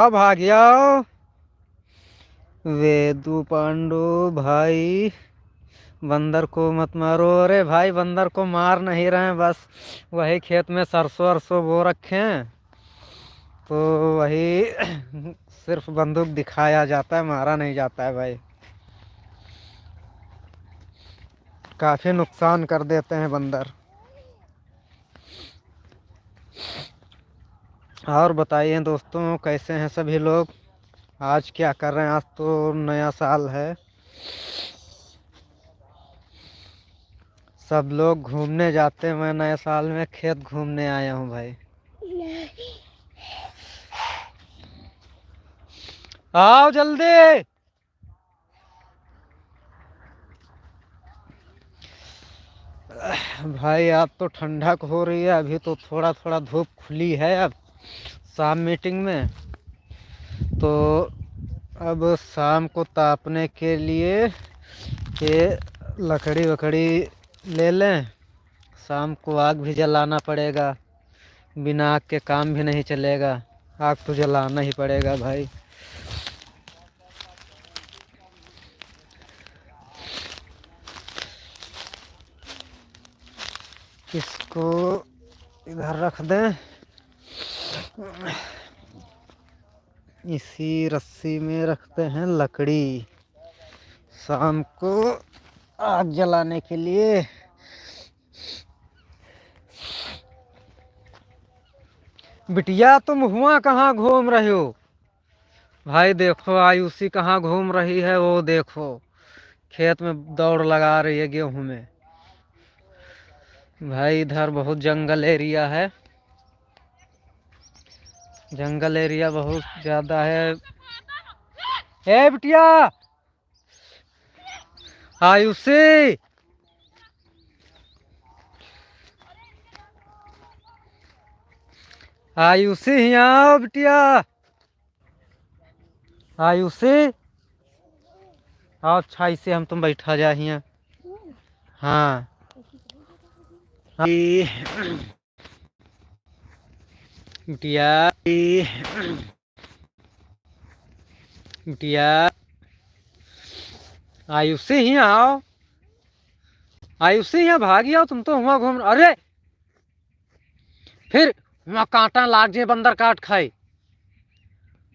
अब आ गया वेदू पांडु भाई। बंदर को मत मारो। अरे भाई बंदर को मार नहीं रहे हैं, बस वही खेत में सरसों अरसों बो रखे हैं, तो वही सिर्फ बंदूक दिखाया जाता है, मारा नहीं जाता है भाई। काफी नुकसान कर देते हैं बंदर। और बताइए दोस्तों, कैसे हैं सभी लोग? आज क्या कर रहे हैं? आज तो नया साल है, सब लोग घूमने जाते हैं। मैं नए साल में खेत घूमने आया हूँ भाई। आओ जल्दी। भाई आप तो ठंडक हो रही है, अभी तो थोड़ा थोड़ा धूप खुली है। अब शाम मीटिंग में तो अब शाम को तापने के लिए ये लकड़ी वकड़ी ले लें। शाम को आग भी जलाना पड़ेगा, बिना आग के काम भी नहीं चलेगा। आग तो जलाना ही पड़ेगा भाई। इसको इधर रख दें। इसी रस्सी में रखते हैं लकड़ी, शाम को आग जलाने के लिए। बिटिया तुम हुआ कहाँ घूम रहे हो? भाई देखो आयुषी कहाँ घूम रही है, वो देखो खेत में दौड़ लगा रही है गेहूं में। भाई इधर बहुत जंगल एरिया है, जंगल एरिया बहुत ज्यादा है। ए बिटिया आयुषी, आयुषी यहाँ आओ बिटिया। आयुषी आओ, अच्छा इसे हम तुम बैठा जा यहाँ। हाँ बिटिया, बिटिया आयुषी यहाँ आओ। आयुषी यहाँ भागी आओ, तुम तो वहाँ घूम। अरे फिर वहाँ कांटा लाग जाए, बंदर काट खाए,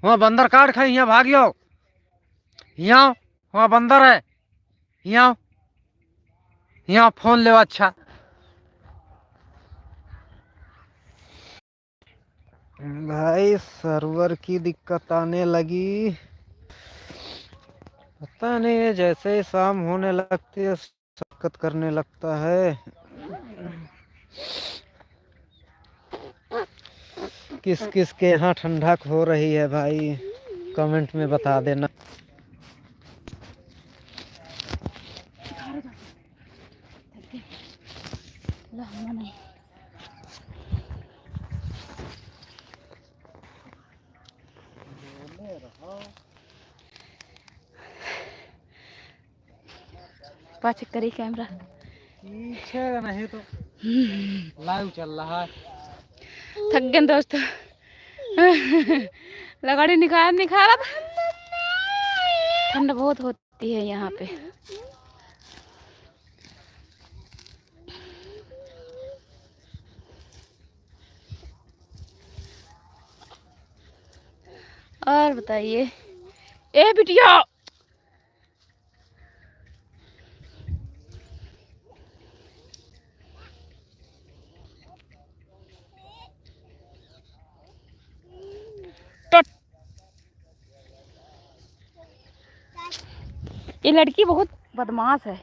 वहाँ बंदर काट खाए। यहाँ भागी आओ, यहाँ वहाँ बंदर है। यहाँ यहाँ फोन ले। अच्छा भाई सर्वर की दिक्कत आने लगी, पता नहीं जैसे ही शाम होने लगती है दिक्कत करने लगता है। किस किस के यहाँ ठंडक हो रही है भाई, कमेंट में बता देना। पाचक करी कैमरा पीछे नहीं तो लाइव चल रहा है। थक गए दोस्तों। लगाड़ी निकाल रहा था। ठंड बहुत होती है यहाँ पे। और बताइए। ए बिटिया ये लड़की बहुत बदमाश है।